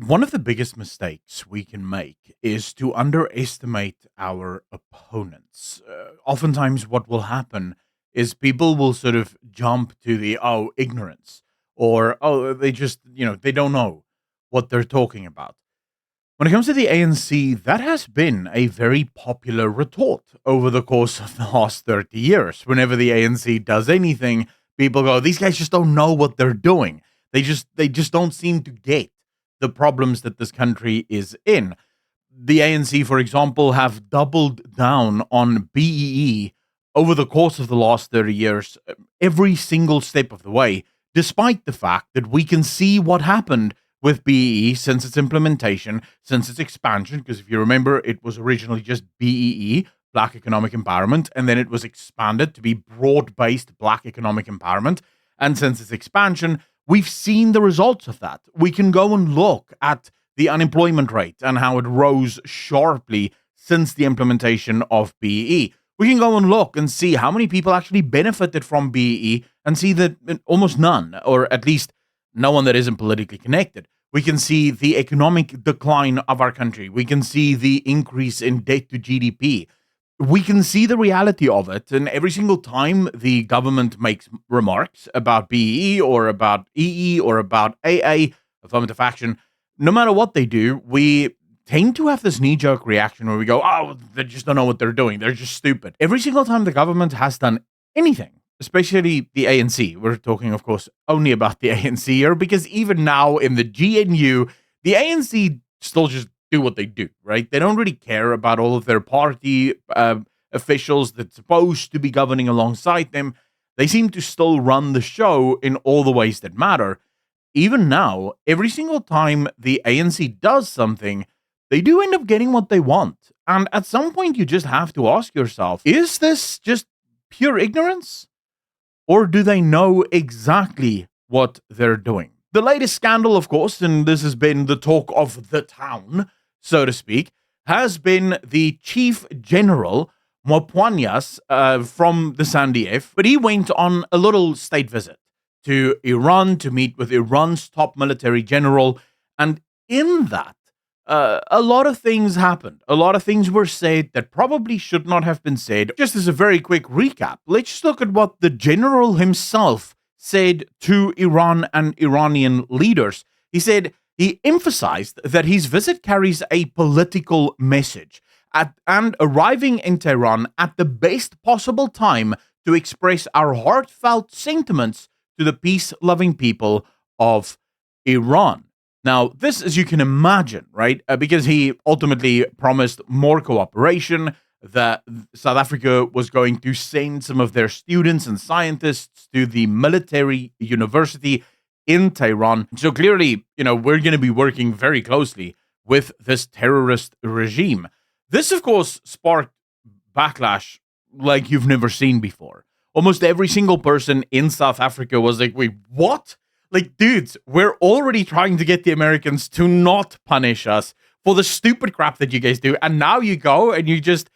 One of the biggest mistakes we can make is to underestimate our opponents. Oftentimes, what will happen is people will sort of jump to the, oh, ignorance, or, oh, they just, they don't know what they're talking about. When it comes to the ANC, that has been a very popular retort over the course of the last 30 years. Whenever the ANC does anything, people go, these guys just don't know what they're doing. They just don't seem to get the problems that this country is in. The ANC, for example, have doubled down on BEE over the course of the last 30 years, every single step of the way, despite the fact that we can see what happened with BEE since its implementation, since its expansion. Because if you remember, it was originally just BEE, Black Economic Empowerment, and then it was expanded to be broad based Black Economic Empowerment. And since its expansion, we've seen the results of that. We can go and look at the unemployment rate and how it rose sharply since the implementation of BEE. We can go and look and see how many people actually benefited from BEE and see that almost none, or at least no one that isn't politically connected. We can see the economic decline of our country. We can see the increase in debt to GDP. We can see the reality of it. And every single time the government makes remarks about BEE or about EE or about AA, affirmative action, no matter what they do, we tend to have this knee-jerk reaction where we go, oh, they just don't know what they're doing. They're just stupid. Every single time the government has done anything, especially the ANC, we're talking, of course, only about the ANC here, because even now in the GNU, the ANC still just do what they do, right? They don't really care about all of their party officials that's supposed to be governing alongside them. They seem to still run the show in all the ways that matter. Even now, every single time the ANC does something, they do end up getting what they want. And at some point, you just have to ask yourself, is this just pure ignorance? Or do they know exactly what they're doing? The latest scandal, of course, and this has been the talk of the town, so to speak, has been the Chief General Maphwanya's from the SANDF, but he went on a little state visit to Iran to meet with Iran's top military general, and in that, a lot of things happened. A lot of things were said that probably should not have been said. Just as a very quick recap, let's just look at what the general himself said to Iran and Iranian leaders. He emphasized that his visit carries a political message and arriving in Tehran at the best possible time to express our heartfelt sentiments to the peace-loving people of Iran. Now, this, as you can imagine, right, because he ultimately promised more cooperation, that South Africa was going to send some of their students and scientists to the military university in Tehran. So clearly, we're going to be working very closely with this terrorist regime. This, of course, sparked backlash like you've never seen before. Almost every single person in South Africa was like, wait, what? Like, dudes, we're already trying to get the Americans to not punish us for the stupid crap that you guys do. And now you go and you just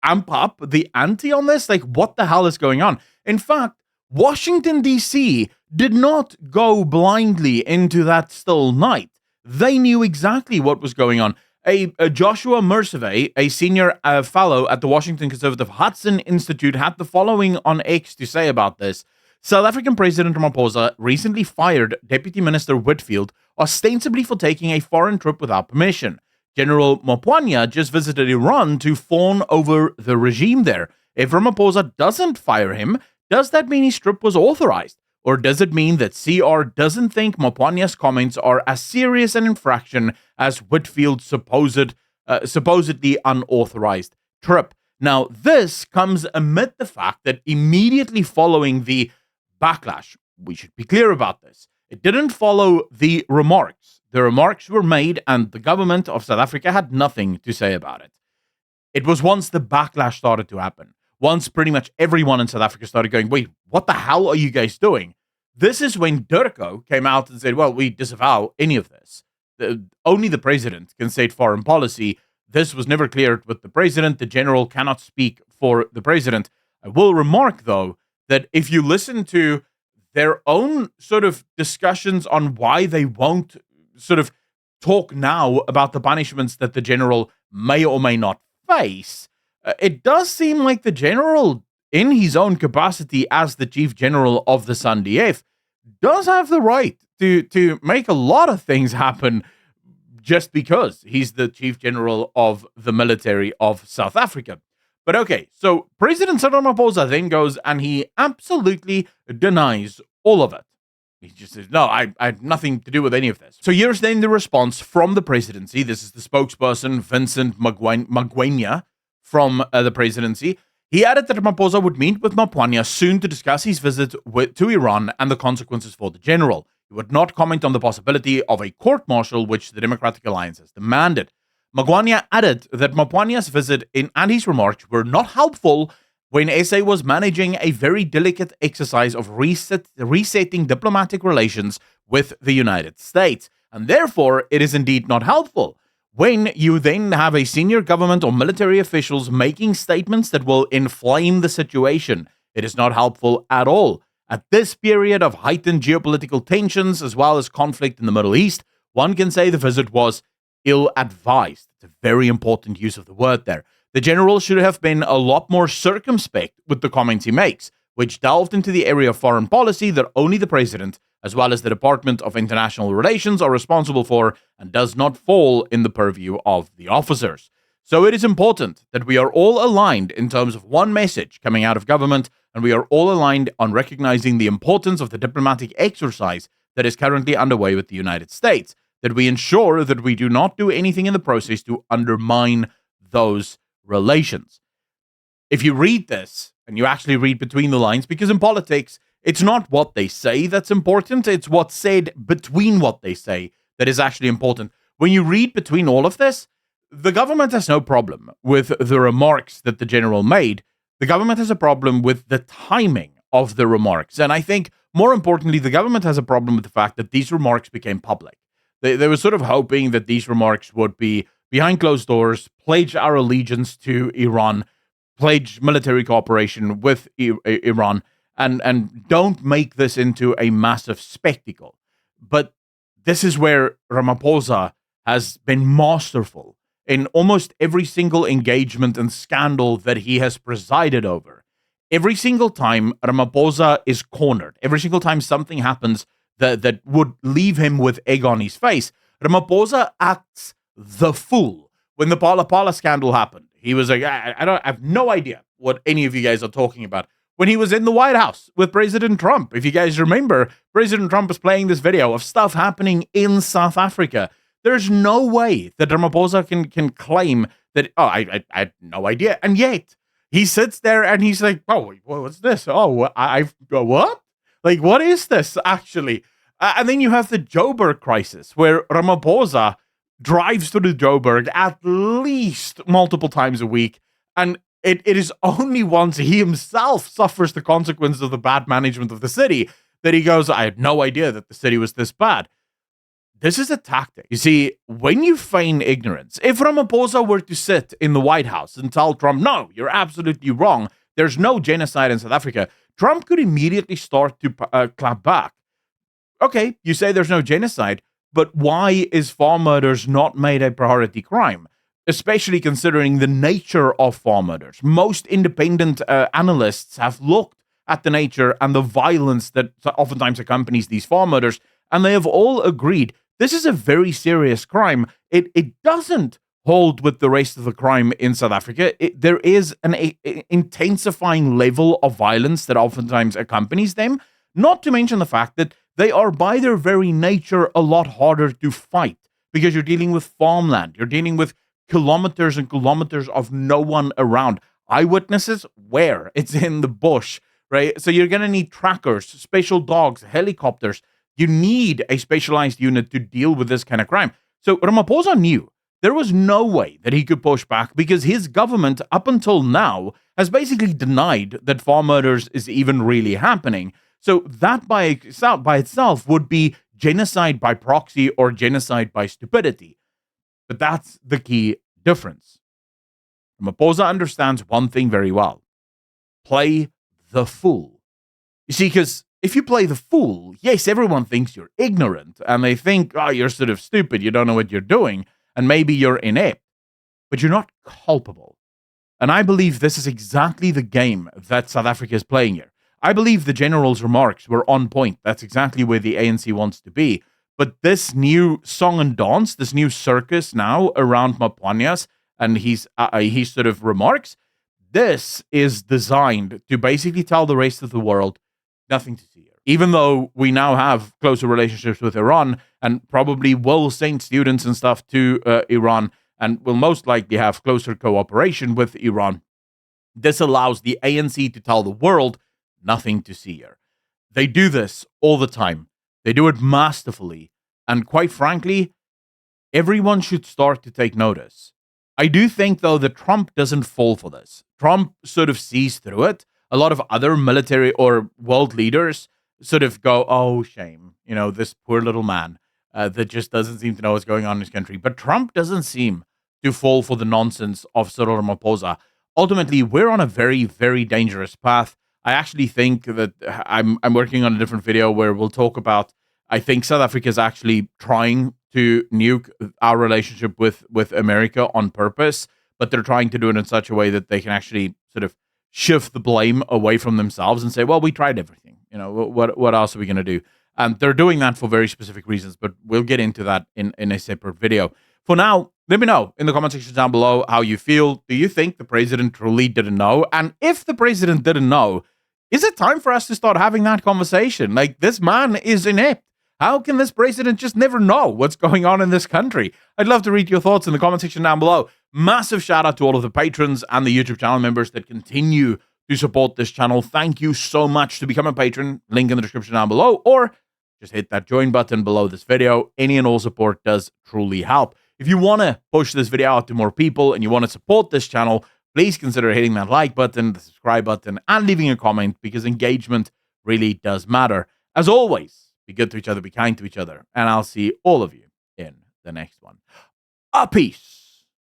amp up the ante on this? Like, what the hell is going on? In fact, Washington, D.C. did not go blindly into that still night. They knew exactly what was going on. A Joshua Mercevey, a senior fellow at the Washington Conservative Hudson Institute, had the following on X to say about this. South African President Ramaphosa recently fired Deputy Minister Whitfield, ostensibly for taking a foreign trip without permission. General Maphwanya just visited Iran to fawn over the regime there. If Ramaphosa doesn't fire him, does that mean his trip was authorized? Or does it mean that CR doesn't think Maphwanya's comments are as serious an infraction as Whitfield's supposedly unauthorized trip? Now, this comes amid the fact that immediately following the backlash, we should be clear about this, it didn't follow the remarks. The remarks were made and the government of South Africa had nothing to say about it. It was once the backlash started to happen, once pretty much everyone in South Africa started going, wait, what the hell are you guys doing? This is when Durko came out and said, well, we disavow any of this. Only the president can state foreign policy. This was never cleared with the president. The general cannot speak for the president. I will remark, though, that if you listen to their own sort of discussions on why they won't sort of talk now about the punishments that the general may or may not face, it does seem like the general, in his own capacity as the chief general of the SANDF, does have the right to make a lot of things happen just because he's the chief general of the military of South Africa. But okay, so President Cyril Ramaphosa then goes and he absolutely denies all of it. He just says, no, I had nothing to do with any of this. So here's then the response from the presidency. This is the spokesperson, Vincent Maphwanya, from the presidency. He added that Ramaphosa would meet with Maphwanya soon to discuss his visit to Iran and the consequences for the general. He would not comment on the possibility of a court-martial, which the Democratic Alliance has demanded. Maphwanya added that Maphwanya's visit and his remarks were not helpful when SA was managing a very delicate exercise of resetting diplomatic relations with the United States. And therefore, it is indeed not helpful. When you then have a senior government or military officials making statements that will inflame the situation, it is not helpful at all. At this period of heightened geopolitical tensions as well as conflict in the Middle East, one can say the visit was ill-advised. It's a very important use of the word there. The general should have been a lot more circumspect with the comments he makes, which delved into the area of foreign policy that only the president, as well as the Department of International Relations, are responsible for and does not fall in the purview of the officers. So it is important that we are all aligned in terms of one message coming out of government, and we are all aligned on recognizing the importance of the diplomatic exercise that is currently underway with the United States, that we ensure that we do not do anything in the process to undermine those relations. If you read this, and you actually read between the lines, because in politics, it's not what they say that's important, it's what's said between what they say that is actually important. When you read between all of this, the government has no problem with the remarks that the general made. The government has a problem with the timing of the remarks. And I think, more importantly, the government has a problem with the fact that these remarks became public. They were sort of hoping that these remarks would be behind closed doors, pledge our allegiance to Iran, pledge military cooperation with Iran, and don't make this into a massive spectacle. But this is where Ramaphosa has been masterful in almost every single engagement and scandal that he has presided over. Every single time Ramaphosa is cornered, every single time something happens that would leave him with egg on his face, Ramaphosa acts the fool. When the Pala scandal happened, he was like, I have no idea what any of you guys are talking about. When he was in the White House with President Trump, if you guys remember, President Trump was playing this video of stuff happening in South Africa. There's no way that Ramaphosa can claim that, I had no idea. And yet, he sits there and he's like, oh, what's this? Oh, what? Like, what is this, actually? And then you have the Joburg crisis, where Ramaphosa drives to the Joburg at least multiple times a week, and it is only once he himself suffers the consequences of the bad management of the city that he goes, I had no idea that the city was this bad. This is a tactic. You see, when you feign ignorance, if Ramaphosa were to sit in the White House and tell Trump, no, you're absolutely wrong, there's no genocide in South Africa, Trump could immediately start to clap back. Okay, you say there's no genocide, but why is farm murders not made a priority crime? Especially considering the nature of farm murders. Most independent analysts have looked at the nature and the violence that oftentimes accompanies these farm murders, and they have all agreed this is a very serious crime. It doesn't hold with the rest of the crime in South Africa. There is an intensifying level of violence that oftentimes accompanies them, not to mention the fact that they are by their very nature a lot harder to fight because you're dealing with farmland. You're dealing with kilometers and kilometers of no one around. Eyewitnesses? Where? It's in the bush, right? So you're going to need trackers, special dogs, helicopters. You need a specialized unit to deal with this kind of crime. So Ramaphosa knew there was no way that he could push back because his government, up until now, has basically denied that farm murders is even really happening. So that by itself would be genocide by proxy or genocide by stupidity. But that's the key difference. Ramaphosa understands one thing very well. Play the fool. You see, because if you play the fool, yes, everyone thinks you're ignorant and they think, oh, you're sort of stupid, you don't know what you're doing, and maybe you're inept, but you're not culpable. And I believe this is exactly the game that South Africa is playing here. I believe the general's remarks were on point. That's exactly where the ANC wants to be. But this new song and dance, this new circus now around Maphwanya's and his sort of remarks, this is designed to basically tell the rest of the world nothing to see here. Even though we now have closer relationships with Iran and probably will send students and stuff to Iran and will most likely have closer cooperation with Iran, this allows the ANC to tell the world nothing to see here. They do this all the time. They do it masterfully. And quite frankly, everyone should start to take notice. I do think, though, that Trump doesn't fall for this. Trump sort of sees through it. A lot of other military or world leaders sort of go, oh, shame, this poor little man that just doesn't seem to know what's going on in his country. But Trump doesn't seem to fall for the nonsense of Cyril Ramaphosa. Ultimately, we're on a very, very dangerous path. I actually think that I'm working on a different video where we'll talk about, I think South Africa is actually trying to nuke our relationship with America on purpose, but they're trying to do it in such a way that they can actually sort of shift the blame away from themselves and say, well, we tried everything. What else are we going to do? And they're doing that for very specific reasons, but we'll get into that in a separate video. For now, let me know in the comment section down below how you feel. Do you think the president truly didn't know? And if the president didn't know, is it time for us to start having that conversation? Like, this man is inept. How can this president just never know what's going on in this country? I'd love to read your thoughts in the comment section down below. Massive shout out to all of the patrons and the YouTube channel members that continue to support this channel. Thank you so much. To become a patron, link in the description down below, or just hit that join button below this video. Any and all support does truly help. If you want to push this video out to more people and you want to support this channel, please consider hitting that like button, the subscribe button, and leaving a comment, because engagement really does matter. As always, be good to each other, be kind to each other, and I'll see all of you in the next one. A peace.